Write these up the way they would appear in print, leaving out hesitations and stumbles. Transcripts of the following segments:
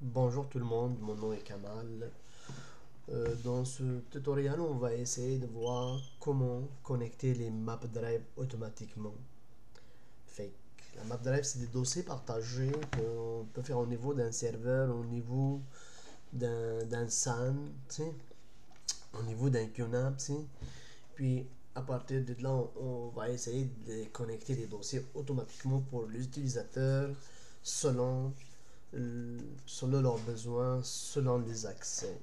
Bonjour tout le monde, mon nom est Kamal. Dans ce tutoriel, on va essayer de voir comment connecter les map drive automatiquement. Fait que la map drive, c'est des dossiers partagés qu'on peut faire au niveau d'un serveur, au niveau d'un SAN, tu sais, au niveau d'un QNAP, tu sais. Puis à partir de là, on va essayer de connecter les dossiers automatiquement pour l'utilisateur selon, selon leurs besoins, selon les accès.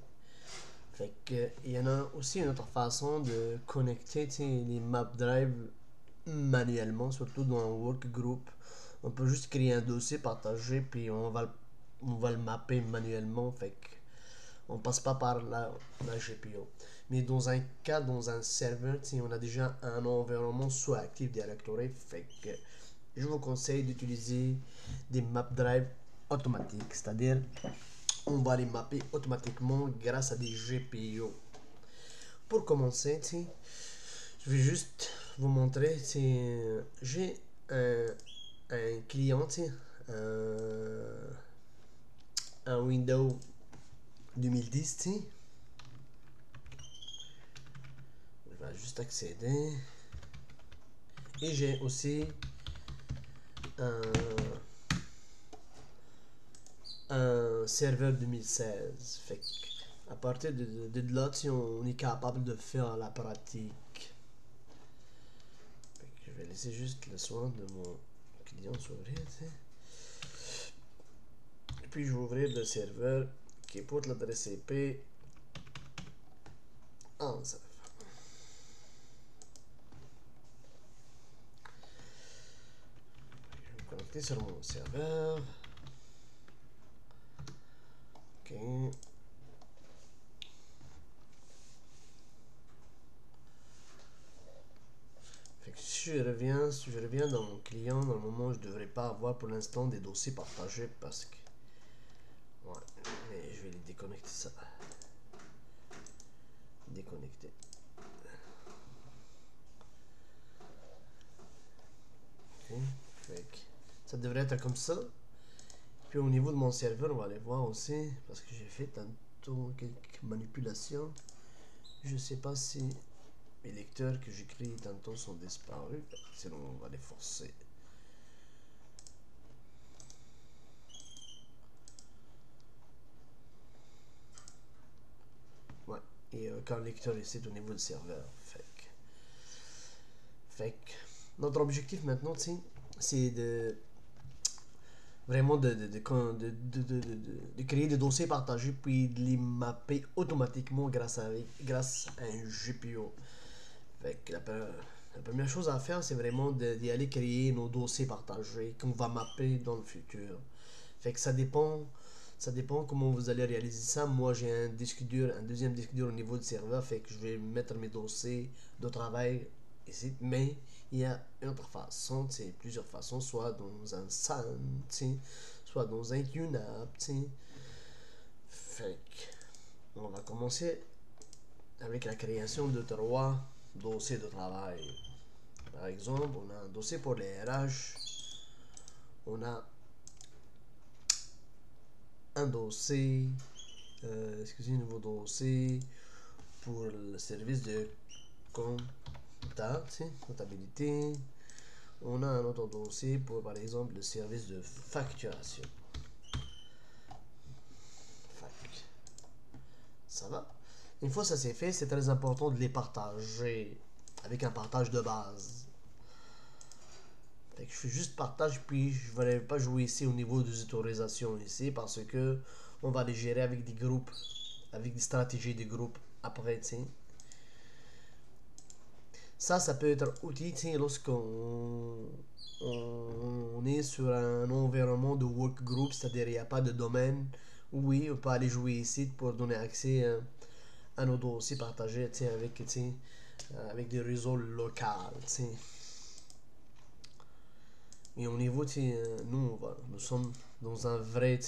Fait que, il y en a aussi une autre façon de connecter les map drive manuellement, surtout dans un workgroup. On peut juste créer un dossier partagé, puis on va le mapper manuellement. Fait que on passe pas par la GPO. Mais dans un cas, dans un serveur, on a déjà un environnement soit Active Directory. Fait que je vous conseille d'utiliser des map drive automatiques, c'est-à-dire on va les mapper automatiquement grâce à des GPO. Pour commencer, je vais juste vous montrer. J'ai un, un client, un Windows 2010. Je vais juste accéder. Et j'ai aussi un, un serveur 2016. Fait que à partir de là, on est capable de faire la pratique. Fait que je vais laisser juste le soin de mon client s'ouvrir. Et puis je vais ouvrir le serveur qui porte l'adresse IP en ça. Je vais me connecter sur mon serveur. Ok. Fait que si je reviens dans mon client, normalement je devrais pas avoir pour l'instant des dossiers partagés parce que. Ouais, mais je vais les déconnecter ça. Déconnecter. Ok. Fait que ça devrait être comme ça. Puis au niveau de mon serveur, on va aller voir aussi parce que j'ai fait tantôt quelques manipulations. Je sais pas si mes lecteurs que j'écris tantôt sont disparus. Sinon, on va les forcer. Ouais. Et quand le lecteur ici est au niveau du serveur. Fait que notre objectif maintenant, c'est de vraiment de créer des dossiers partagés puis de les mapper automatiquement grâce à un GPO. Fait que la première chose à faire, c'est vraiment d'y aller créer nos dossiers partagés qu'on va mapper dans le futur. Fait que ça dépend comment vous allez réaliser ça. Moi, j'ai un disque dur, un deuxième disque dur au niveau du serveur, fait que je vais mettre mes dossiers de travail ici. Mais il y a une autre façon, plusieurs façons, soit dans un SAN, soit dans un QNAP, Fait que on va commencer avec la création de trois dossiers de travail. Par exemple, on a un dossier pour les RH, on a un dossier, excusez, un nouveau dossier pour le service de comptabilité. On a un autre dossier pour, par exemple, le service de facturation. Fac. Ça va? Une fois ça c'est fait, c'est très important de les partager avec un partage de base. Fait que je fais juste partage, puis je ne vais pas jouer ici au niveau des autorisations ici parce que on va les gérer avec des groupes, avec des stratégies de groupe après, Ça peut être utile, lorsqu'on est sur un environnement de workgroup, c'est-à-dire il n'y a pas de domaine. Oui, on peut aller jouer ici pour donner accès à nos dossiers partagés avec des réseaux locaux. Et au niveau, nous sommes dans un vrai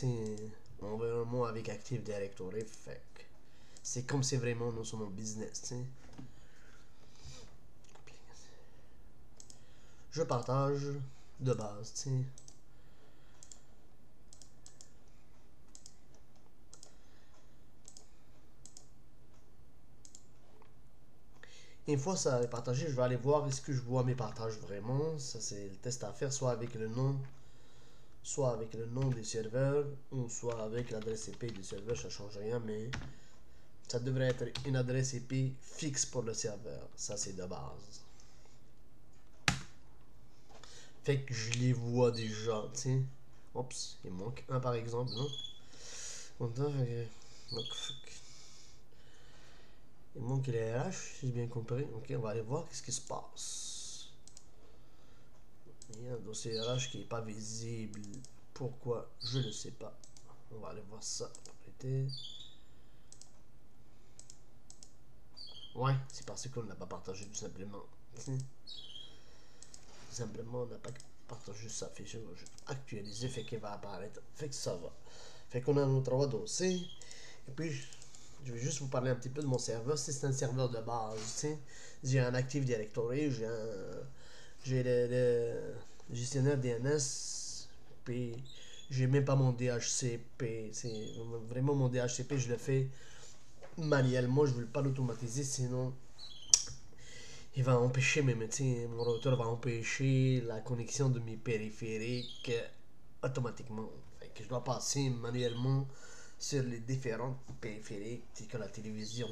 environnement avec Active Directory. Fait c'est comme si vraiment nous sommes en business. Je partage de base. Une fois ça est partagé, je vais aller voir est-ce que je vois mes partages vraiment. Ça c'est le test à faire, soit avec le nom du serveur, ou soit avec l'adresse IP du serveur, ça change rien, mais ça devrait être une adresse IP fixe pour le serveur. Ça c'est de base. Fait que je les vois déjà, tu sais. Oups, il manque un par exemple, non? Donc, il manque les RH, si j'ai bien compris. Ok, on va aller voir qu'est-ce qui se passe. Il y a un dossier RH qui n'est pas visible. Pourquoi? Je ne sais pas. On va aller voir ça. Ouais, c'est parce qu'on n'a pas partagé tout simplement. Tout simplement, on n'a pas partagé sa fiche. Je vais actualiser, fait qu'il va apparaître. Fait que ça va. Fait qu'on a nos trois dossiers. Et puis, je vais juste vous parler un petit peu de mon serveur. C'est un serveur de base. T'sais. J'ai un Active Directory, j'ai le gestionnaire DNS, puis j'ai même pas mon DHCP. C'est vraiment mon DHCP, je le fais manuellement, je ne veux pas l'automatiser, sinon il va empêcher mon routeur va empêcher la connexion de mes périphériques automatiquement. Fait que je dois passer manuellement sur les différents périphériques, tels que la télévision,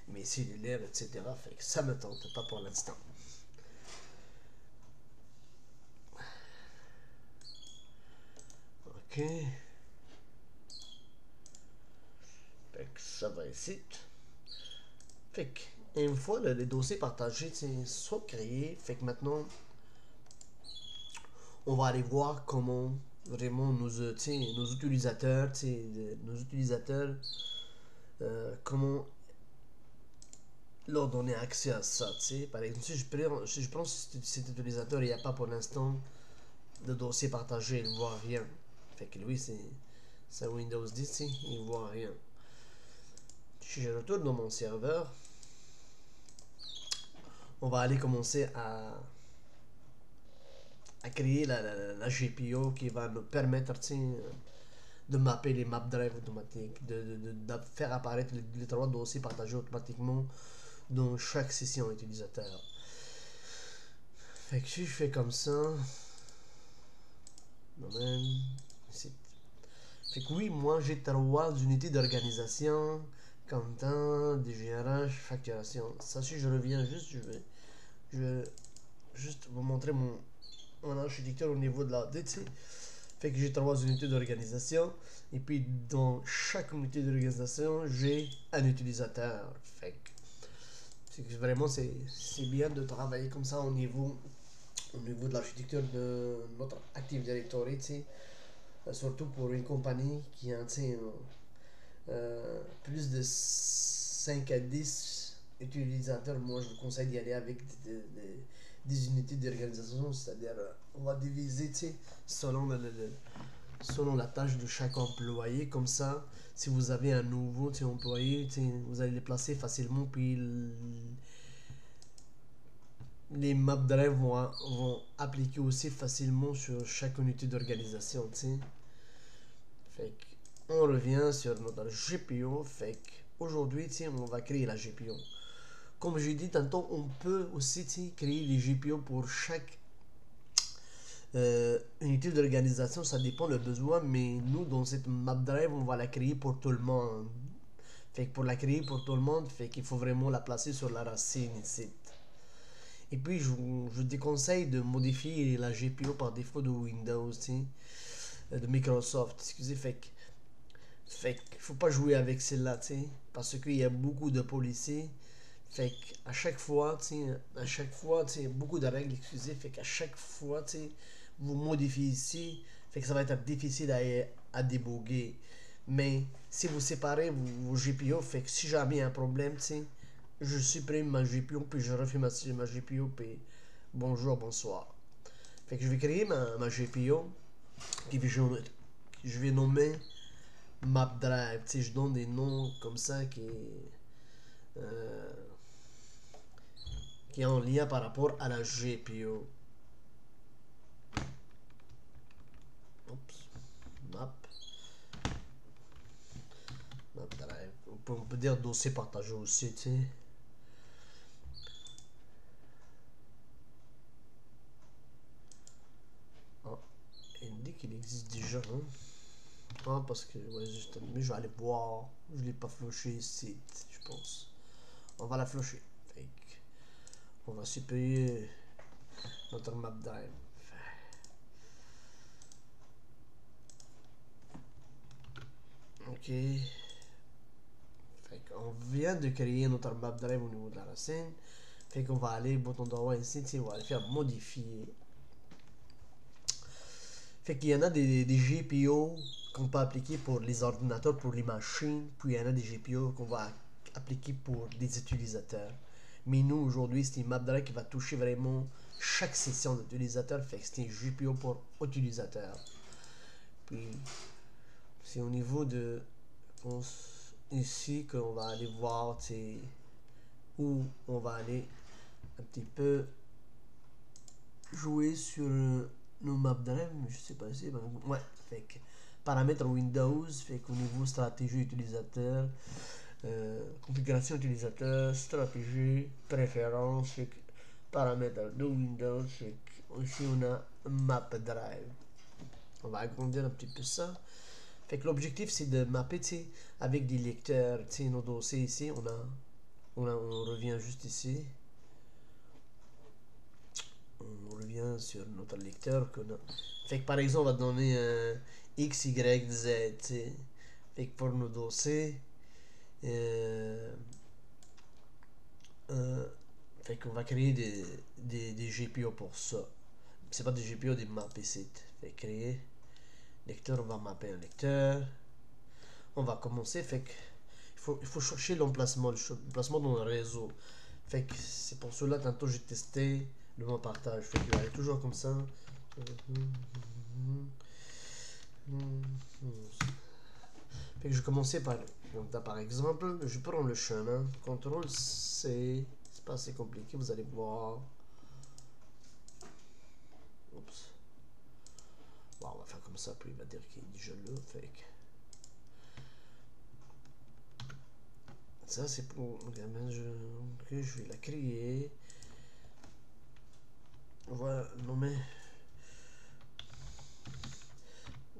mes cellulaires, etc. Fait que ça me tente pas pour l'instant. Ok. Fait que ça va ici. Fait que, une fois les dossiers partagés sont créés, fait que maintenant, on va aller voir comment vraiment nos utilisateurs, comment leur donner accès à ça. Par exemple, si je prends cet utilisateur, il n'y a pas pour l'instant de dossier partagé, il ne voit rien. Fait que lui, c'est Windows 10, il ne voit rien. Si je retourne dans mon serveur, on va aller commencer à créer la GPO qui va nous permettre de mapper les map drive automatiques, de faire apparaître les trois dossiers partagés automatiquement dans chaque session utilisateur. Fait que si je fais comme ça, domaine, site. Fait que oui, moi j'ai trois unités d'organisation, content, DGRH, facturation. Ça, si je reviens juste, je vais juste vous montrer mon architecture au niveau de la DC. Fait que j'ai trois unités d'organisation. Et puis dans chaque unité d'organisation, j'ai un utilisateur. Fait que vraiment c'est bien de travailler comme ça au niveau de l'architecture de notre Active Directory, surtout pour une compagnie qui a plus de 5 à 10 utilisateurs. Moi, je vous conseille d'y aller avec des unités d'organisation, c'est-à-dire on va diviser selon, selon la tâche de chaque employé. Comme ça, si vous avez un nouveau employé, vous allez les placer facilement, puis les map drive vont appliquer aussi facilement sur chaque unité d'organisation. Fait on revient sur notre GPO. Fait aujourd'hui, on va créer la GPO. Comme j'ai dit tantôt, on peut aussi créer les GPO pour chaque unité d'organisation. Ça dépend le besoin, mais nous, dans cette map drive, on va la créer pour tout le monde. Fait que pour la créer pour tout le monde, fait qu'il faut vraiment la placer sur la racine ici. Et puis, je vous déconseille de modifier la GPO par défaut de Windows, de Microsoft. Excusez, fait qu'il faut pas jouer avec celle-là, parce qu'il y a beaucoup de policiers. Fait qu'à chaque fois, beaucoup de règles, excusez, fait qu'à chaque fois, vous modifiez ici, fait que ça va être difficile à déboguer. Mais si vous séparez vos GPO, fait que si jamais il y a un problème, je supprime ma GPO, puis je refais ma GPO, puis bonjour, bonsoir. Fait que je vais créer ma GPO, puis je vais nommer Map Drive. Je donne des noms comme ça euh, qui est en lien par rapport à la GPO. Oups. Map. Map Drive. On peut dire dossier partagé aussi, hein. Ah, parce que, ouais, justement, mais je vais aller voir. Je l'ai pas flushé ici, je pense. On va la flusher. Fait que on va supprimer notre map drive. Ok. Fait qu'on vient de créer notre map drive au niveau de la racine. Fait qu'on va aller, bouton droit ici, on va aller faire modifier. Fait qu'il y en a des GPO qu'on peut appliquer pour les ordinateurs, pour les machines, puis il y en a des GPO qu'on va appliquer pour les utilisateurs. Mais nous, aujourd'hui, c'est une map drive qui va toucher vraiment chaque session d'utilisateur, fait que c'est un GPO pour utilisateur. Puis, c'est au niveau de ici qu'on va aller voir où on va aller un petit peu jouer sur nos maps drive, je sais pas si, ouais, fait que paramètres Windows, fait qu'au niveau stratégie utilisateur, configuration utilisateur, stratégie, préférence, fait que paramètres de Windows, fait que ici on a map drive. On va agrandir un petit peu ça. Fait que l'objectif c'est de mapper, avec des lecteurs, nos dossiers ici, on revient juste ici. On revient sur notre lecteur qu'on a. Fait que par exemple, on va donner un X, Y, Z. T'sais. Fait que pour nos dossiers, euh, euh, fait qu'on va créer des GPO pour ça. C'est pas des GPO, des maps ici. Fait que créer lecteur, on va mapper un lecteur. On va commencer. Fait que il faut chercher l'emplacement dans le réseau. Fait que c'est pour cela, tantôt j'ai testé le mot partage. Fait qu'il va aller toujours comme ça. Fait que je vais commencer par. Donc, là, par exemple, je prends le chemin. CTRL C. C'est pas assez compliqué, vous allez voir. Oups. Bon, on va faire comme ça, puis il va dire qu'il est déjà là. Fait que. Ça, c'est pour. Ok, je vais la créer. On va nommer.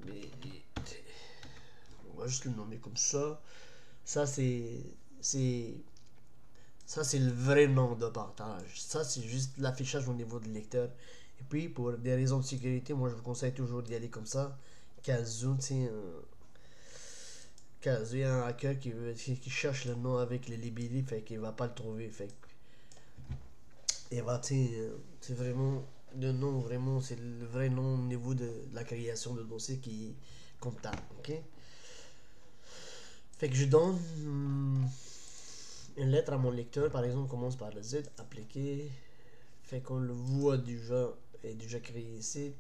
Mais, on va juste le nommer comme ça. Ça, c'est ça, c'est le vrai nom de partage. Ça, c'est juste l'affichage au niveau du lecteur. Et puis, pour des raisons de sécurité, moi, je vous conseille toujours d'y aller comme ça. Cas où, il y a un hacker qui cherche le nom avec les libellés, fait qu'il va pas le trouver. Fait et va, c'est vraiment le nom, vraiment, c'est le vrai nom au niveau de la création de dossier qui est comptable. Ok? Fait que je donne une lettre à mon lecteur, par exemple, commence par le Z, appliquer. Fait qu'on le voit déjà, est déjà créé ici.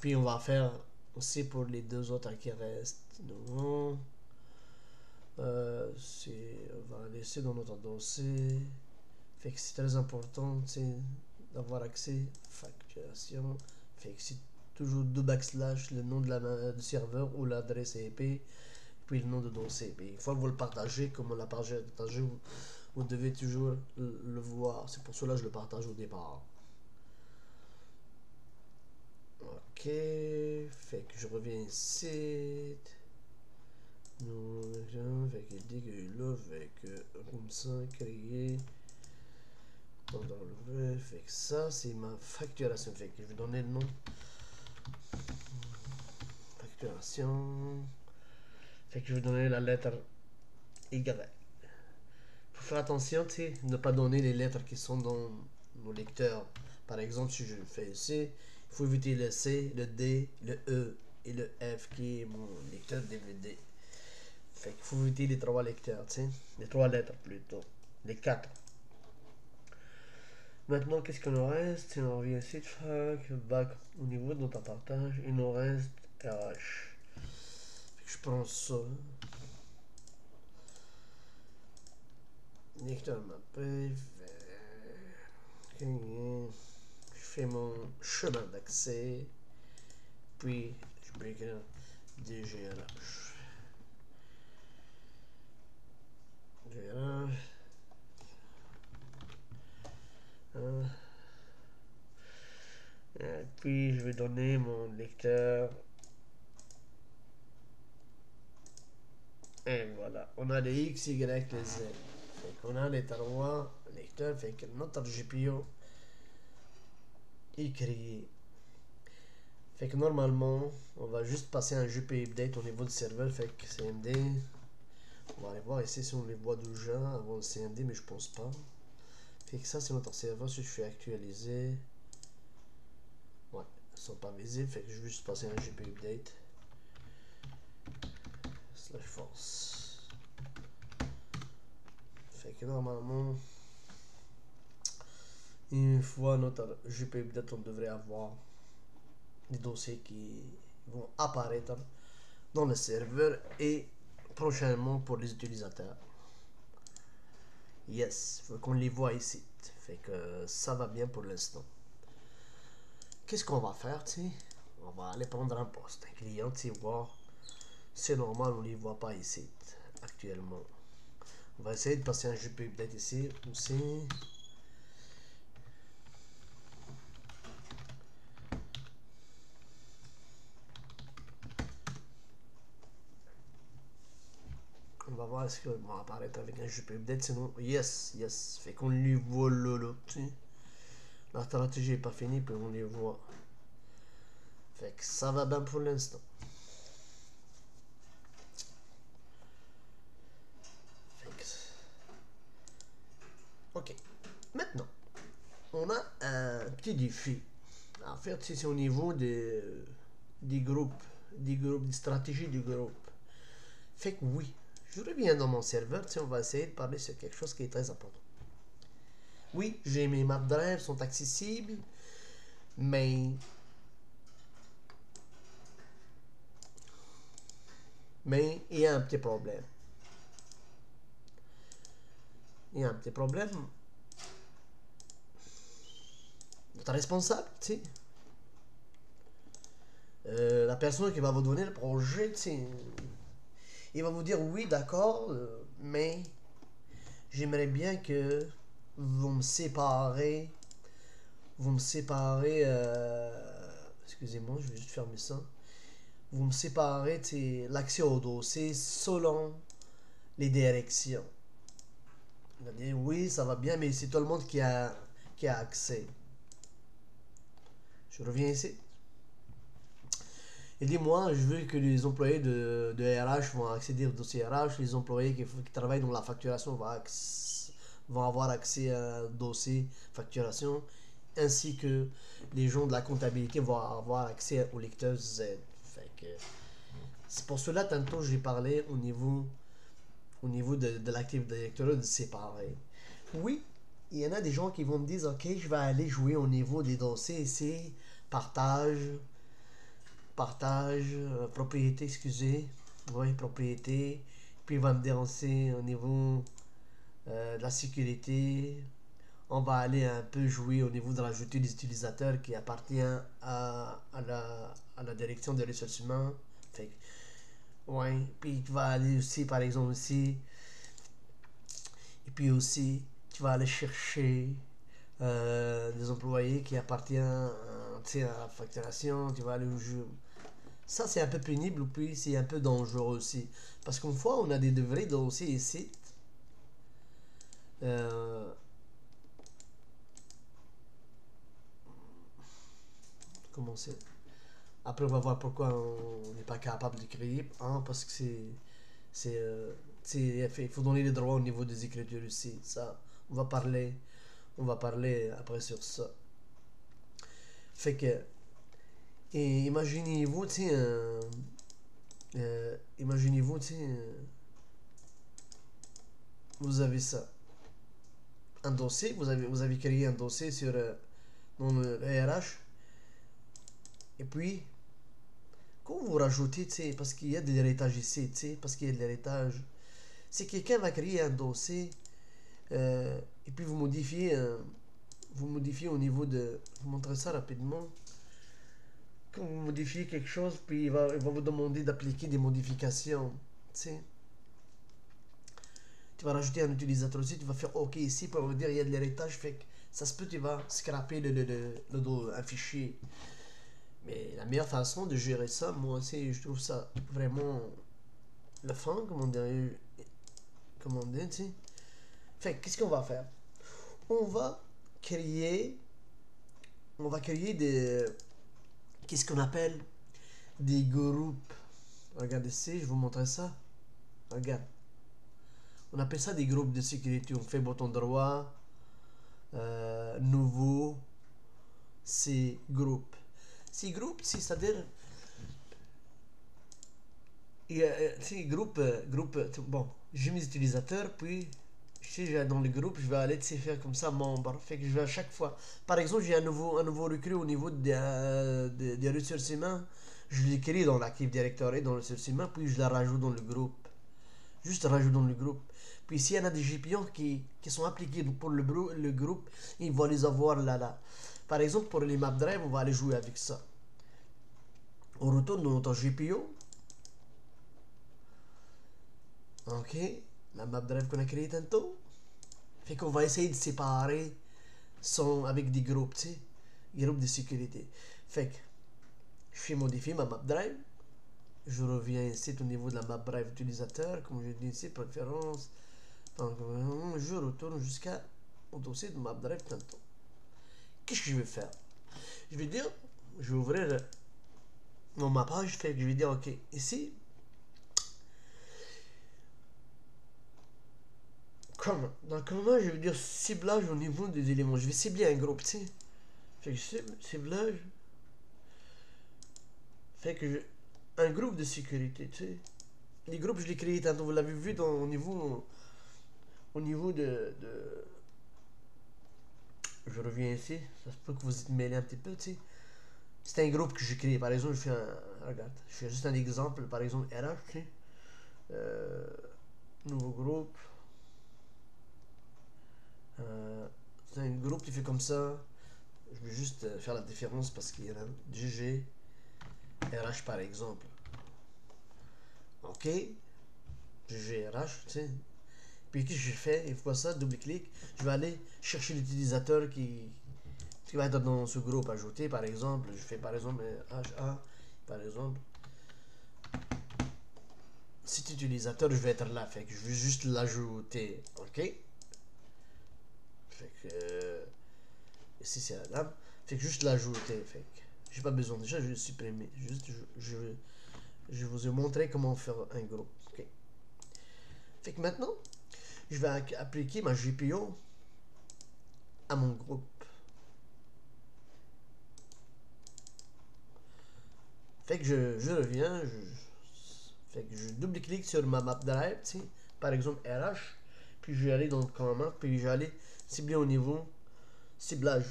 Puis on va faire aussi pour les deux autres qui restent. Non. On va laisser dans notre dossier. Fait que c'est très important d'avoir accès facturation. Fait que c'est toujours deux backslash le nom du serveur ou l'adresse IP puis le nom de dossier. Puis une fois que vous le partagez, comme on l'a partagé, vous devez toujours le voir. C'est pour cela que je le partage au départ. Ok, fait que je reviens ici. Fait qu'il dit qu'il est là, fait que comme ça, créer. Fait que ça, c'est ma facturation. Fait que je vais donner le nom. Facturation. Fait que je vais donner la lettre Y. Faut faire attention, ne pas donner les lettres qui sont dans nos lecteurs. Par exemple, si je le fais ici, il faut éviter le C, le D, le E et le F qui est mon lecteur DVD. Fait qu'il faut éviter les trois lecteurs, les trois lettres plutôt. Les quatre. Maintenant, qu'est-ce qu'il nous reste? Si on revient ici, back au niveau de notre partage, il nous reste RH. Je prends ça. Lecteur mappé. Je fais mon chemin d'accès. Puis, je vais écrire DGRH. DGRH. Et puis, je vais donner mon lecteur Et voilà, on a les X, Y, les Z. Fait qu'on a les trois lecteurs, fait que notre GPU est créé. Fait que normalement, on va juste passer un GPU update au niveau du serveur, fait que CMD. On va aller voir ici si on les voit déjà avant le CMD, mais je pense pas. Fait que ça, c'est notre serveur. Si je fais actualiser, ouais, ils sont pas visibles, fait que je vais juste passer un GPU update. Slash force. Fait que normalement, une fois notre GPU update, on devrait avoir des dossiers qui vont apparaître dans le serveur et prochainement pour les utilisateurs. Yes, faut qu'on les voit ici. Fait que ça va bien pour l'instant. Qu'est-ce qu'on va faire, tu sais? On va aller prendre un poste, un client, tu sais, voir. C'est normal, on les voit pas ici actuellement. On va essayer de passer un GPU update ici aussi. On va voir ce qu'ils vont apparaître avec un GPU update. Sinon, yes, yes. Fait qu'on les voit là, tu sais. La stratégie est pas finie, puis on les voit. Fait que ça va bien pour l'instant. Ok. Maintenant, on a un petit défi. En fait, c'est au niveau des groupes, des stratégies du groupe. Fait que oui, je reviens dans mon serveur, on va essayer de parler sur quelque chose qui est très important. Oui, j'ai mes map drives sont accessibles, mais il y a un petit problème. Il y a un petit problème. Notre responsable, tu sais, la personne qui va vous donner le projet, tu sais, il va vous dire oui, d'accord, mais j'aimerais bien que vous me séparez. Vous me séparez. Excusez-moi, je vais juste fermer ça. Vous me séparez l'accès au dossier selon les directions. Il va dire oui, ça va bien, mais c'est tout le monde qui a accès. Je reviens ici. Il dit moi, je veux que les employés de RH vont accéder au dossier RH, les employés qui travaillent dans la facturation vont avoir accès à un dossier facturation, ainsi que les gens de la comptabilité vont avoir accès au lecteur Z. Fait que c'est pour cela tantôt j'ai parlé au niveau de l'actif directeur de séparer. Oui, il y en a des gens qui vont me dire ok, je vais aller jouer au niveau des dossiers ici, partage, propriété, excusez, oui, propriété, puis il va me dire aussi au niveau de la sécurité, on va aller un peu jouer au niveau de rajouter des utilisateurs qui appartient à la direction des ressources humaines. Fait, ouais, puis tu vas aller aussi, par exemple, aussi, et puis aussi, tu vas aller chercher des employés qui appartiennent à la facturation, tu vas aller jouer. Ça, c'est un peu pénible, puis c'est un peu dangereux aussi. Parce qu'une fois, on a des vrais dossiers ici. Euh, comment c'est Après, on va voir pourquoi on n'est pas capable de créer. Parce que c'est, euh, il faut donner les droits au niveau des écritures ici. Ça, on va parler, on va parler après sur ça. Fait que, et imaginez-vous, imaginez-vous, vous avez ça, un dossier, vous avez créé un dossier sur dans le RH, et puis quand vous rajoutez, parce qu'il y a de l'héritage ici, parce qu'il y a de l'héritage, si quelqu'un va créer un dossier, et puis vous modifiez au niveau de, je vous montrer ça rapidement, quand vous modifiez quelque chose, puis il va vous demander d'appliquer des modifications, tu sais. Tu vas rajouter un utilisateur aussi, tu vas faire OK ici pour vous dire il y a de l'héritage, fait que ça se peut, tu vas scraper un fichier. Mais la meilleure façon de gérer ça, moi aussi, je trouve ça vraiment le fond, comme on dirait, comme on dit, tu sais. Fait qu'est-ce qu'on va faire? On va créer, on va créer des, qu'est-ce qu'on appelle des groupes. Regardez ici, je vous montre ça. Regarde. On appelle ça des groupes de sécurité. On fait bouton droit, nouveau, c'est groupe. Ces groupes, c'est-à-dire, ces groupes, bon, j'ai mes utilisateurs, puis si j'ai dans le groupe, je vais aller faire comme ça, membre. Fait que je vais à chaque fois. Par exemple, j'ai un nouveau recrue au niveau des ressources humaines. Je l'écris dans l'Active Directory, dans le ressources humaines, puis je la rajoute dans le groupe. Juste rajoute dans le groupe. Puis s'il y en a des GPO qui sont appliqués pour le groupe, il va les avoir là. Par exemple, pour les map drive, on va aller jouer avec ça. On retourne dans notre GPO. Ok. La map drive qu'on a créée tantôt. Fait qu'on va essayer de séparer avec des groupes, tu sais. Groupes de sécurité. Fait que je fais modifier ma map drive. Je reviens ici au niveau de la map drive utilisateur. Comme je dis ici, préférence. Donc, je retourne jusqu'à au dossier de map drive tantôt. Qu'est-ce que je vais faire? Je vais dire, je vais ouvrir ma page, fait que je vais dire, ok, ici, dans comment je vais dire ciblage au niveau des éléments. Je vais cibler un groupe, tu sais. Fait que ciblage, fait que un groupe de sécurité, tu sais. Les groupes, je les créé tantôt, vous l'avez vu au niveau je reviens ici, ça se peut que vous êtes mêlé un petit peu, tu sais. C'est un groupe que j'ai créé. Par exemple, je fais regarde, je fais juste un exemple. Par exemple, RH, tu sais. Euh, nouveau groupe. C'est un groupe qui fait comme ça. Je vais juste faire la différence parce qu'il y a un GG, RH par exemple. Ok, GG, RH, tu sais. Puis qu'est-ce que je fais? Une fois ça, double-clic, je vais aller chercher l'utilisateur qui va être dans ce groupe ajouté. Par exemple, je fais par exemple HA, par exemple. Cet utilisateur, je vais être là. Fait que je vais juste l'ajouter. Ok? Fait que. Ici, c'est la lame. Fait que juste l'ajouter. Fait que. J'ai pas besoin déjà, je vais le supprimer. Juste, je vous ai montré comment faire un groupe. Ok? Fait que maintenant, je vais appliquer ma GPO à mon groupe. Fait que je reviens, fait que je double-clique sur ma map drive, tu sais, par exemple RH, puis je vais aller dans le commande, puis je vais aller cibler au niveau ciblage,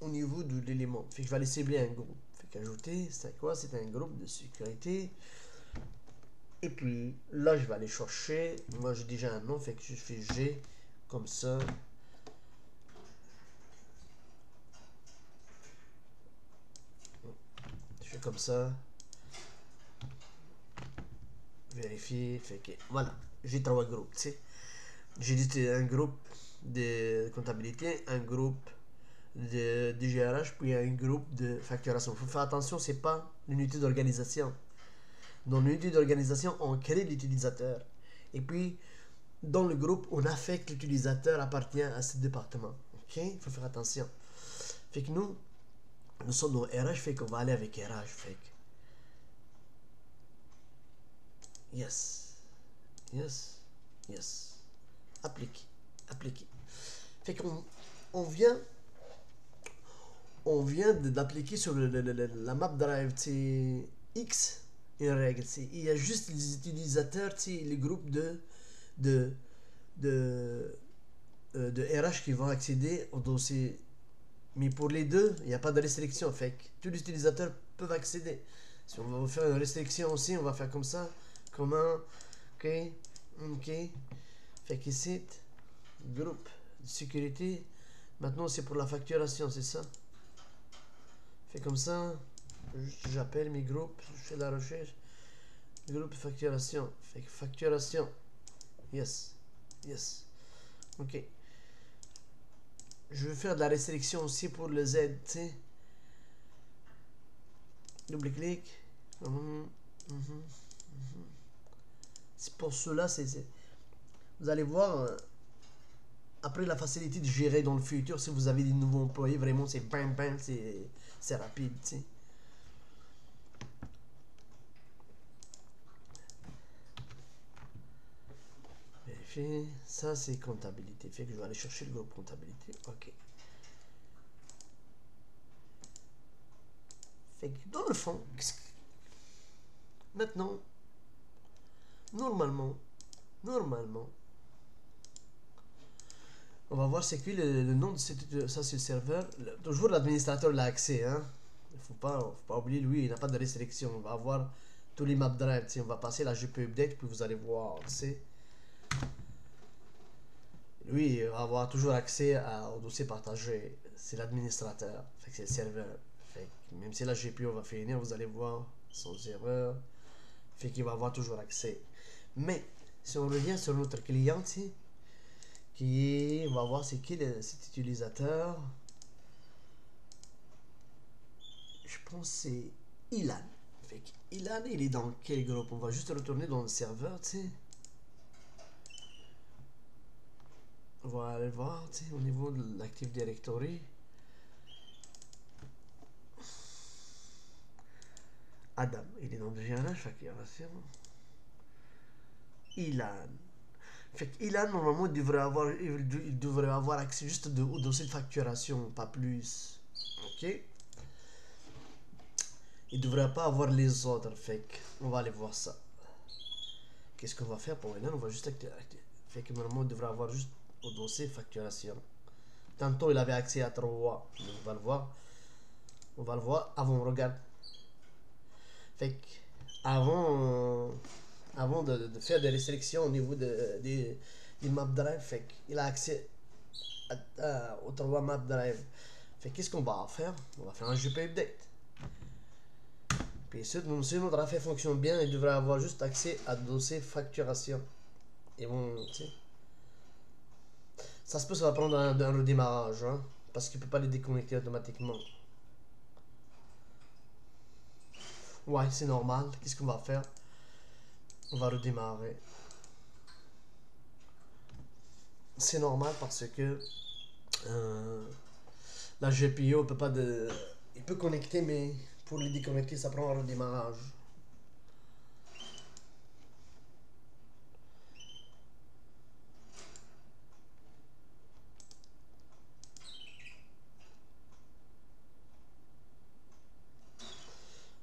au niveau de l'élément. Fait que je vais aller cibler un groupe. Fait qu'ajouter, c'est quoi? C'est un groupe de sécurité. Et puis là, je vais aller chercher. Moi, j'ai déjà un nom, fait que je fais G comme ça. Je fais comme ça. Vérifier. Fait que voilà, j'ai trois groupes, tu sais. J'ai dit un groupe de comptabilité, un groupe de DGRH, puis un groupe de facturation. Il faut faire attention, c'est pas l'unité d'organisation. Dans l'unité d'organisation, on crée l'utilisateur. Et puis, dans le groupe, on affecte l'utilisateur appartient à ce département. Ok? Il faut faire attention. Fait que nous sommes dans RH, fait qu'on va aller avec RH. Fait que, yes, yes, yes. Appliquer, appliquer. Fait qu'on on vient d'appliquer sur la map drive X une règle. Il y a juste les utilisateurs, les groupes de, de, de RH qui vont accéder au dossier. Mais pour les deux, il n'y a pas de restriction. Fait que tous les utilisateurs peuvent accéder. Si on va faire une restriction aussi, on va faire comme ça. Comment? Ok. Ok. Fait qu'ici, groupe de sécurité. Maintenant, c'est pour la facturation, c'est ça? Fait comme ça, j'appelle mes groupes, je fais la recherche. Groupe de facturation. Fait que facturation. Yes. Yes. Ok. Je vais faire de la restriction aussi pour le Z, tu sais. Double-clic. Pour cela, vous allez voir, après la facilité de gérer dans le futur, si vous avez des nouveaux employés, vraiment, c'est bam bam, c'est rapide, tu sais. Vérifier, ça c'est comptabilité. Fait que je vais aller chercher le groupe comptabilité. Ok. Fait que dans le fond, maintenant, normalement, on va voir c'est qui le nom de ça c'est le serveur. Toujours l'administrateur l'a accès, hein. Faut pas oublier, lui, il n'a pas de restriction. On va avoir tous les maps drive. On va passer la GPU update, puis vous allez voir, c'est lui, il va avoir toujours accès au dossier partagé. C'est l'administrateur. Fait que c'est le serveur. Fait que même si la GPU va finir, vous allez voir son serveur. Fait qu'il va avoir toujours accès. Mais, si on revient sur notre client, on va voir c'est qui cet utilisateur. Je pense que c'est Ilan. Fait que Ilan, il est dans quel groupe? On va juste retourner dans le serveur, tu sais. On va aller voir, tu sais, au niveau de l'Active Directory. Adam, il est dans le GNH, fait qu'il y aura sûr. Ilan. Fait que Ilan, normalement, il devrait avoir accès juste au dossier de facturation, pas plus. Ok? Il devrait pas avoir les autres, fait qu'on va aller voir ça. Qu'est-ce qu'on va faire pour Ilan? On va juste activer. Fait que normalement, il devrait avoir juste au dossier facturation. Tantôt, il avait accès à 3. On va le voir. On va le voir avant, regarde. Fait que, avant de faire des restrictions au niveau des map drive, fait qu'il a accès aux 3 map drive. Fait qu'est-ce qu'on va faire? On va faire un GP update. Puis si notre affaire fonctionne bien, il devrait avoir juste accès à dossier facturation. Et bon, tu sais. Ça se peut, ça va prendre un redémarrage, hein, parce qu'il peut pas les déconnecter automatiquement. Ouais, c'est normal. Qu'est-ce qu'on va faire? On va redémarrer. C'est normal parce que la GPU peut pas de. Il peut connecter, mais pour les déconnecter, ça prend un redémarrage.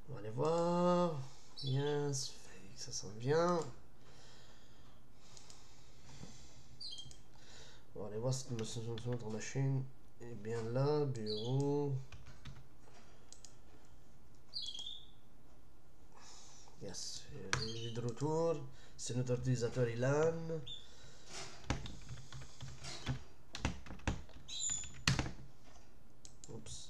On va aller voir. Yes, ça sent bien. On va aller voir si notre machine est bien là. Bureau. Yes, il est de retour. C'est notre utilisateur Ilan. Oups.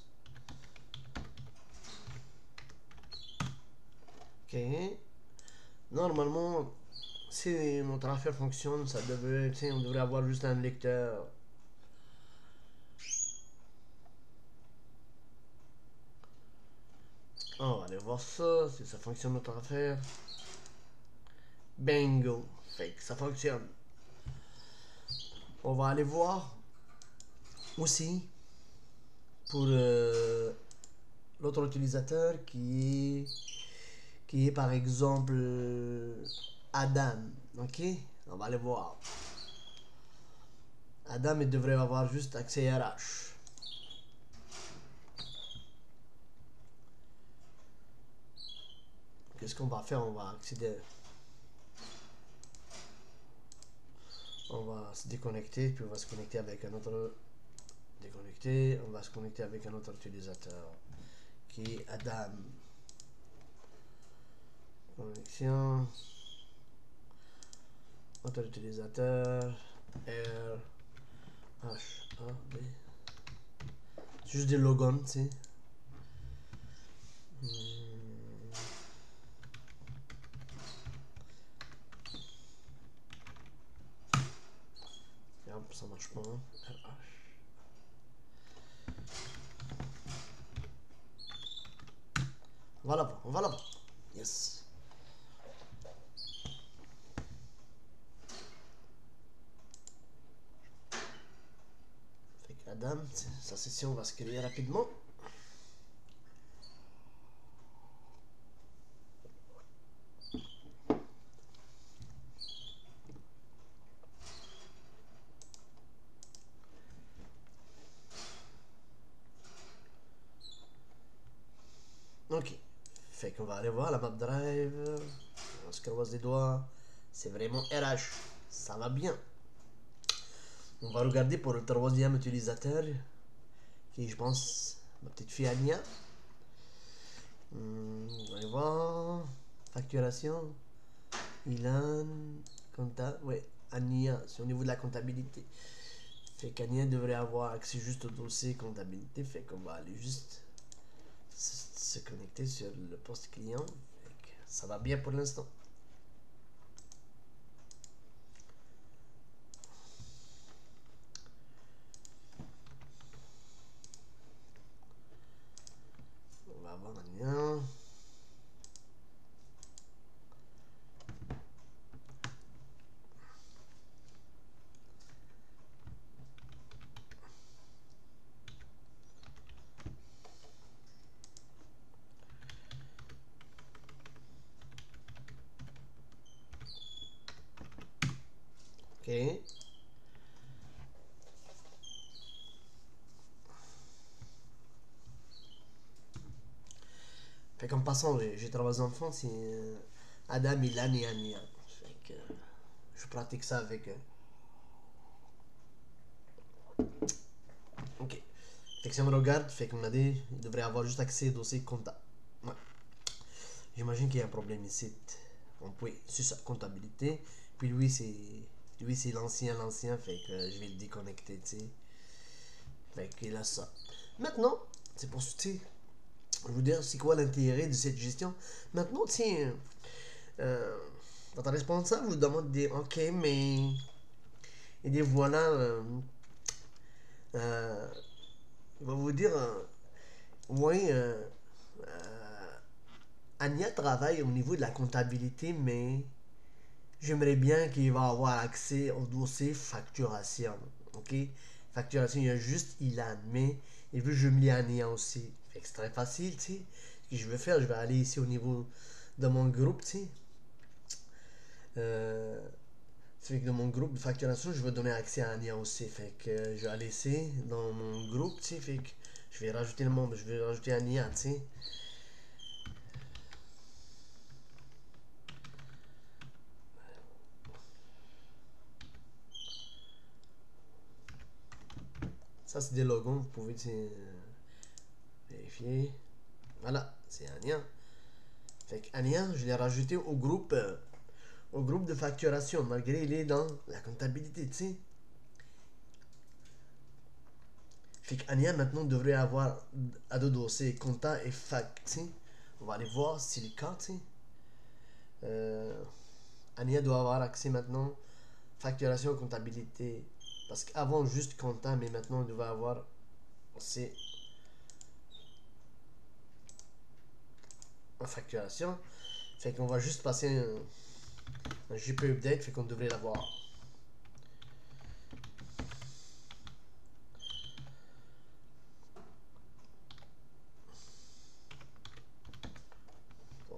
Ok. Normalement, si notre affaire fonctionne, ça devrait, on devrait avoir juste un lecteur. On va aller voir ça, si ça fonctionne notre affaire. Bingo. Fait que ça fonctionne. On va aller voir aussi pour l'autre utilisateur qui est par exemple Adam. Ok? On va aller voir. Adam, il devrait avoir juste accès RH. Qu'est-ce qu'on va faire? On va accéder. On va se déconnecter, puis on va se connecter avec un autre. Déconnecter, on va se connecter avec un autre utilisateur qui est Adam. Connexion. Autre utilisateur. R. H. A. B. Juste des logons, tu sais. Ça marche pas. Hein. RH. On va là-bas, on va là-bas. Yes. problème. Sa session va se créer rapidement. Ok. Fait qu'on va aller voir la map drive. On se croise les doigts. C'est vraiment RH. Ça va bien. On va regarder pour le troisième utilisateur. Qui je pense ma petite fille Ania. On va aller voir. Facturation. Ilan. Compta. Ouais. Ania. C'est au niveau de la comptabilité. Fait qu'Ania devrait avoir accès juste au dossier comptabilité. Fait qu'on va aller juste se connecter sur le poste client. Fait que ça va bien pour l'instant. On va voir Ania. Ok. Fait qu'en passant, j'ai trois enfants, c'est Adam, Ilan et Ania. Fait que je pratique ça avec eux. Ok. Fait que si on regarde, fait qu'on m'a dit, il devrait avoir juste accès au dossier compta. Ouais. J'imagine qu'il y a un problème ici. On peut, sur sa comptabilité. Puis lui c'est l'ancien, fait que je vais le déconnecter, tu sais. Fait qu'il a ça. Maintenant, c'est pour, tu sais, je veux dire, c'est quoi l'intérêt de cette gestion? Maintenant, tiens, euh, votre responsable vous demande de dire, ok, mais, et dit voilà, euh, il va vous dire, oui, Ania travaille au niveau de la comptabilité, mais j'aimerais bien qu'il va avoir accès au dossier facturation. Ok? Facturation, il y a juste Ilan, mais il veut jumeler Ania aussi. Fait que c'est très facile, tu sais. Ce que je vais faire, je vais aller ici au niveau de mon groupe, tu sais. Euh, fait que dans mon groupe de facturation, je vais donner accès à Ania aussi. Fait que je vais aller ici dans mon groupe, tu sais. Fait que je vais rajouter le monde, je vais rajouter Ania, tu sais. Ça, c'est des logos, vous pouvez vérifier. Voilà, c'est Ania. Fait qu'Ania, je l'ai rajouté au groupe de facturation, malgré il est dans la comptabilité, tu sais. Fait qu'Ania, maintenant, devrait avoir à deux dossiers, compta et fac, tu sais. On va aller voir si c'est le cas, tu sais. Euh, Ania doit avoir accès maintenant, facturation et comptabilité. Parce qu'avant, juste compta, mais maintenant, on devait avoir aussi en facturation. Fait qu'on va juste passer un GP update, fait qu'on devrait l'avoir. Bon,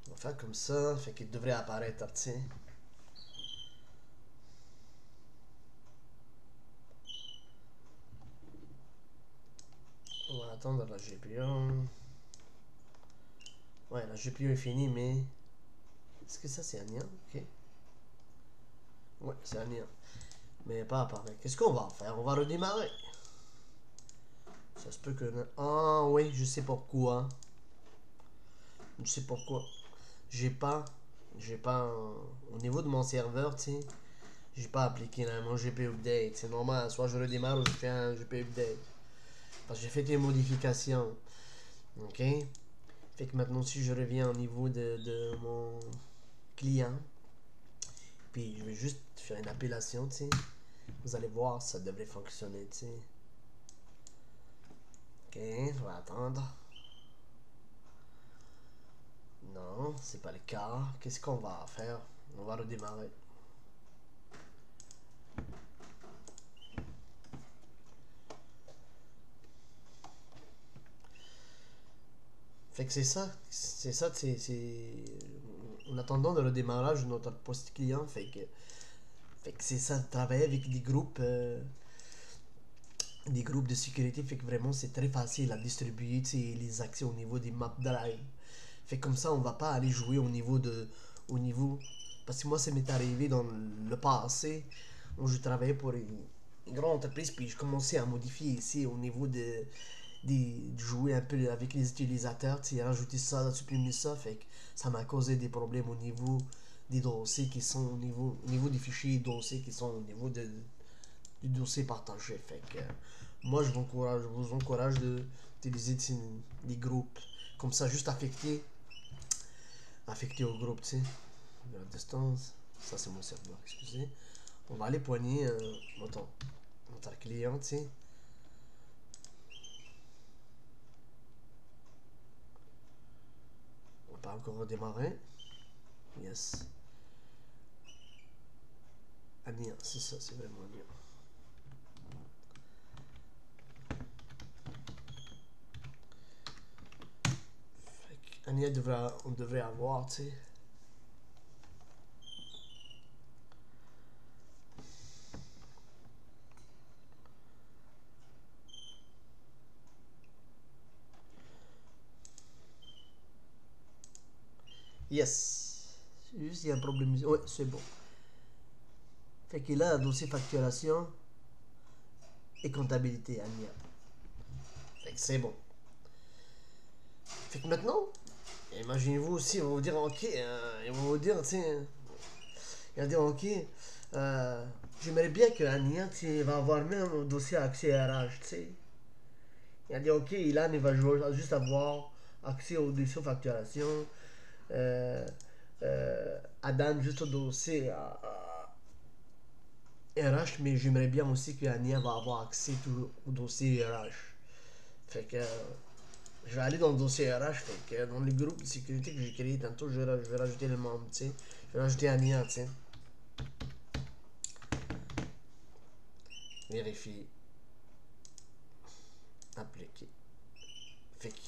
on va faire comme ça, fait qu'il devrait apparaître, tu sais. On va attendre la GPU. Ouais, la GPU est finie, mais. Est-ce que ça c'est Ania? Ok. Ouais, c'est Ania. Mais pas apparaître. Qu'est-ce qu'on va faire? On va redémarrer. Ça se peut que. Ah oui, je sais pourquoi. Je sais pourquoi. J'ai pas. J'ai pas. Au niveau de mon serveur, tu sais. J'ai pas appliqué mon GPU update. C'est normal. Soit je redémarre ou je fais un GPU update. Parce que j'ai fait des modifications. Ok? Fait que maintenant, si je reviens au niveau de mon client, puis je vais juste faire une appellation, tu sais. Vous allez voir, ça devrait fonctionner, tu sais. Ok, on va attendre. Non, c'est pas le cas. Qu'est-ce qu'on va faire? On va redémarrer. Fait que c'est ça, en attendant le redémarrage de notre poste client, fait que c'est ça, travailler avec des groupes de sécurité, fait que vraiment c'est très facile à distribuer les accès au niveau des maps drive. Fait que comme ça, on va pas aller jouer au niveau, parce que moi, ça m'est arrivé dans le passé, où je travaillais pour une grande entreprise, puis je commençais à modifier ici au niveau de jouer un peu avec les utilisateurs, tu sais, rajouter ça, supprimer ça, fait que ça m'a causé des problèmes au niveau des dossiers qui sont au niveau des fichiers dossiers qui sont au niveau du dossier partagé. Fait que moi, je vous encourage d'utiliser des groupes comme ça, juste affecté au groupe, tu sais, de la distance. Ça, c'est mon serveur, excusez. On va aller poigner notre client, tu sais. On va pas encore redémarrer. Yes. Ania, c'est ça, c'est vraiment Ania. Ania on devrait avoir, tu sais. Yes. Juste, il y a un problème. Ouais, c'est bon. Fait qu'il a un dossier facturation et comptabilité, Ania. Fait que c'est bon. Fait que maintenant, imaginez-vous aussi, ils vont vous dire, ok, ils vont vous dire, tiens, ils vont dire, ok, j'aimerais bien que Ania, tu va avoir même un dossier accès RH, tu sais. Il a dit, ok, Ilan, il va juste avoir accès au dossier facturation. Euh, Adam, juste au dossier RH, mais j'aimerais bien aussi que Ania va avoir accès tout au dossier RH. Fait que je vais aller dans le dossier RH, fait que dans le groupe de sécurité que j'ai créé tantôt, je vais rajouter le membre, tu sais. Je vais rajouter Ania, tu sais. Vérifier. Appliquer. Fait que,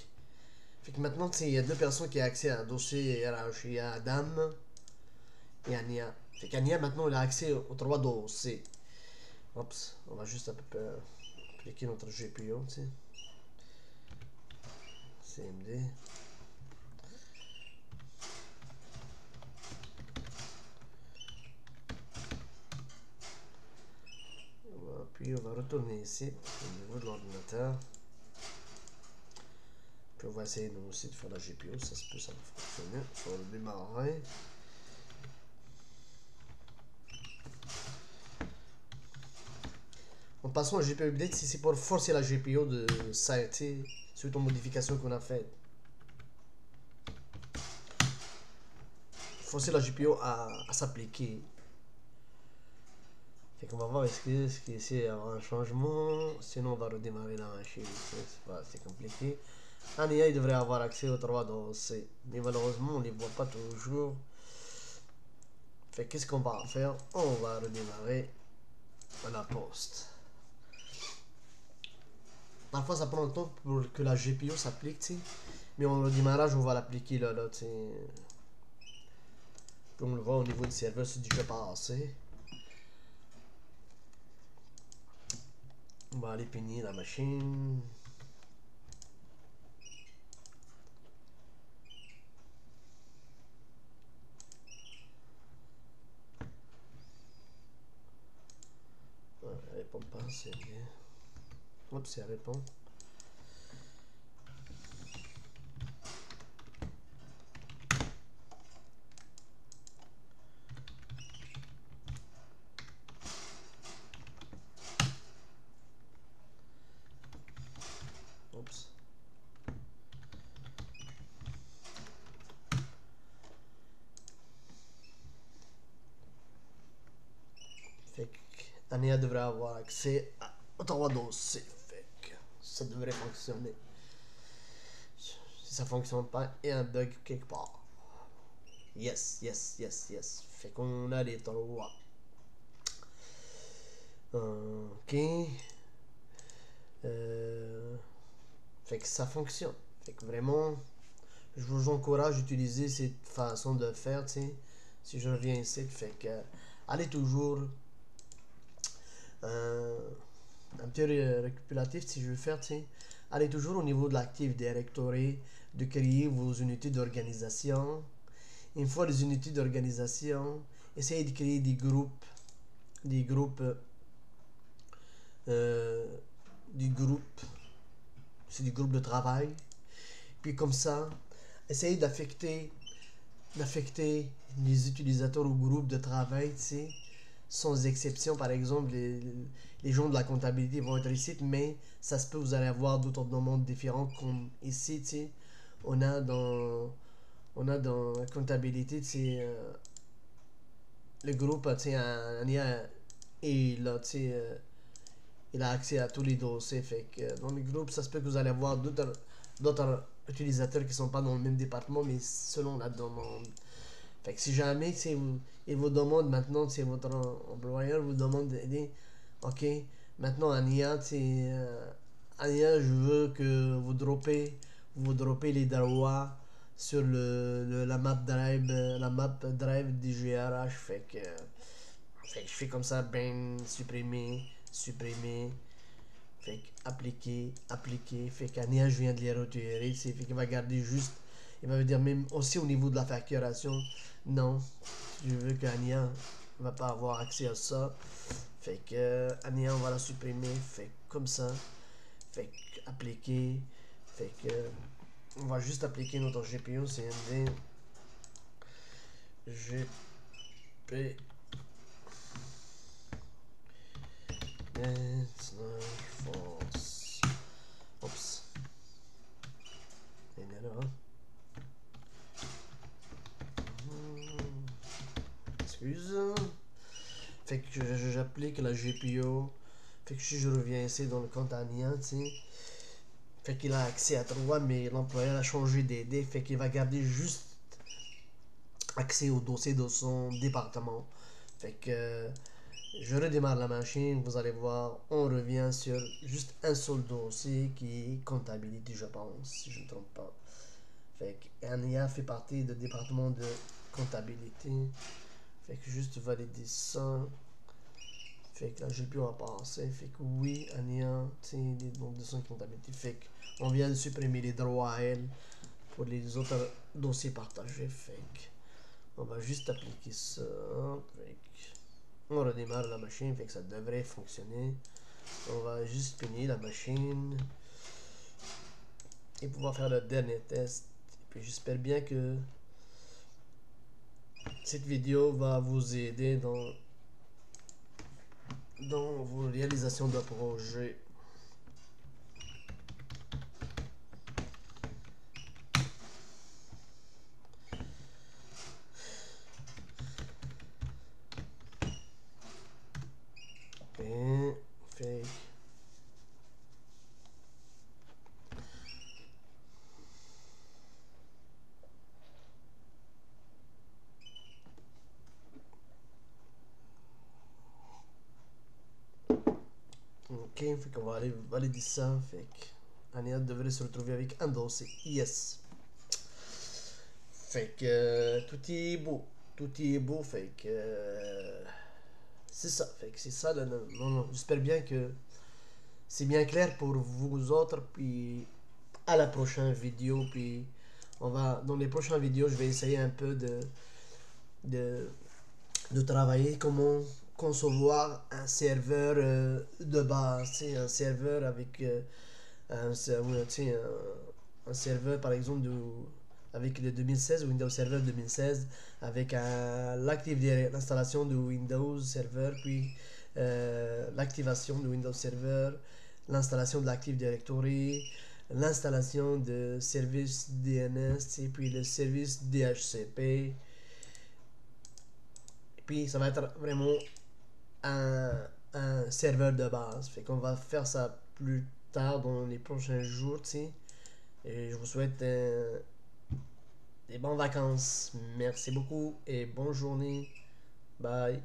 fait que maintenant, tu sais, il y a deux personnes qui ont accès à un dossier RH. Il y a Adam et Ania. Fait qu'Ania, maintenant, il a accès aux trois dossiers. Oups, on va juste à peu près appliquer notre GPO, tu sais. CMD. Puis on va retourner ici, au niveau de l'ordinateur. Puis on va essayer nous aussi de faire la GPO, ça se peut, ça va fonctionner. On va le démarrer. En passant à GPO update, c'est pour forcer la GPO de s'arrêter suite aux modifications qu'on a faites. Forcer la GPO à s'appliquer. Fait qu'on va voir est-ce que c'est un changement. Sinon on va redémarrer la machine. C'est compliqué. Ania il devrait avoir accès aux trois dossiers. Mais malheureusement on ne les voit pas toujours. Fait qu'est-ce qu'on va faire? On va redémarrer à la poste. Parfois ça prend le temps pour que la GPO s'applique, tu sais. Mais au démarrage on va l'appliquer là, tu sais. Puis on le voit au niveau du serveur, c'est déjà passé. On va aller peigner la machine. Ouais, elle répond pas, c'est bien. Oups, elle répond. Oups. Fait que Ania devrait avoir accès aux trois dossiers. Fait que ça devrait fonctionner. Si ça fonctionne pas, il y a un bug quelque part. Yes, yes, yes, yes. Fait qu'on a les trois. Ok. Fait que ça fonctionne. Fait que vraiment, je vous encourage d'utiliser cette façon de faire, tu sais. Si je reviens ici, fait que allez toujours euh, un petit récapitulatif si je veux faire, tu sais. Allez toujours au niveau de l'Active Directory, de créer vos unités d'organisation. Une fois les unités d'organisation, essayez de créer des groupes, euh, des groupes, c'est des groupes de travail. Puis comme ça, essayez d'affecter les utilisateurs au groupe de travail, tu sais, sans exception. Par exemple, les gens de la comptabilité vont être ici, mais ça se peut vous allez avoir d'autres demandes différentes comme ici, tu sais. On a dans, on a dans la comptabilité, tu sais, le groupe, tu sais, et là, tu sais, il a accès à tous les dossiers. Fait que dans le groupe, ça se peut que vous allez avoir d'autres utilisateurs qui sont pas dans le même département, mais selon la demande. Fait que si jamais il vous demande maintenant, c'est votre employeur vous demande d'aider, ok, maintenant Ania, Ania, je veux que vous droppez les droits sur la map drive du GRH. Fait que je fais comme ça, ben, supprimer, fait que appliquer, fait qu'Ania, je viens de les retirer, fait qu'il va garder juste, il va me dire même aussi au niveau de la facturation, non, je veux qu'Ania ne va pas avoir accès à ça, fait que Ania, on va la supprimer, fait que comme ça, fait que appliquer, fait que on va juste appliquer notre GPU, CMD, GP, force, oups, et là, excuse. Fait que j'applique la GPO. Fait que si je reviens ici dans le compte Ania, tu sais. Fait qu'il a accès à 3, mais l'employeur a changé d'idée. Fait qu'il va garder juste accès au dossier de son département. Fait que je redémarre la machine. Vous allez voir, on revient sur juste un seul dossier qui est comptabilité, je pense, si je ne me trompe pas. Fait que Ania fait partie du département de comptabilité. Fait que juste valider ça. Fait que là, j'ai pu en passer. Fait que oui, Ania, tu sais, les nombres de son comptabilité. Fait que on vient de supprimer les droits à elle pour les autres dossiers partagés. Fait que on va juste appliquer ça. Fait que on redémarre la machine. Fait que ça devrait fonctionner. On va juste pigner la machine et pouvoir faire le dernier test. Et puis j'espère bien que cette vidéo va vous aider dans vos réalisations de projets. Et fait ok, fait qu'on va aller valider ça. Fait que Ania devrait se retrouver avec un dossier. Yes. Fait que tout est beau. Tout est beau. Fait que c'est ça. Fait que c'est ça. Non, non, j'espère bien que c'est bien clair pour vous autres. Puis à la prochaine vidéo. Puis on va dans les prochaines vidéos, je vais essayer un peu de, de travailler comment concevoir un serveur de base, un serveur avec un serveur par exemple avec le 2016 Windows Server 2016 avec l'installation de Windows Server, puis l'activation de Windows Server, l'installation de l'Active Directory, l'installation de service DNS et puis le service DHCP. Puis ça va être vraiment un, un serveur de base. Fait qu'on va faire ça plus tard dans les prochains jours, tu sais. Et je vous souhaite des bonnes vacances. Merci beaucoup et bonne journée. Bye.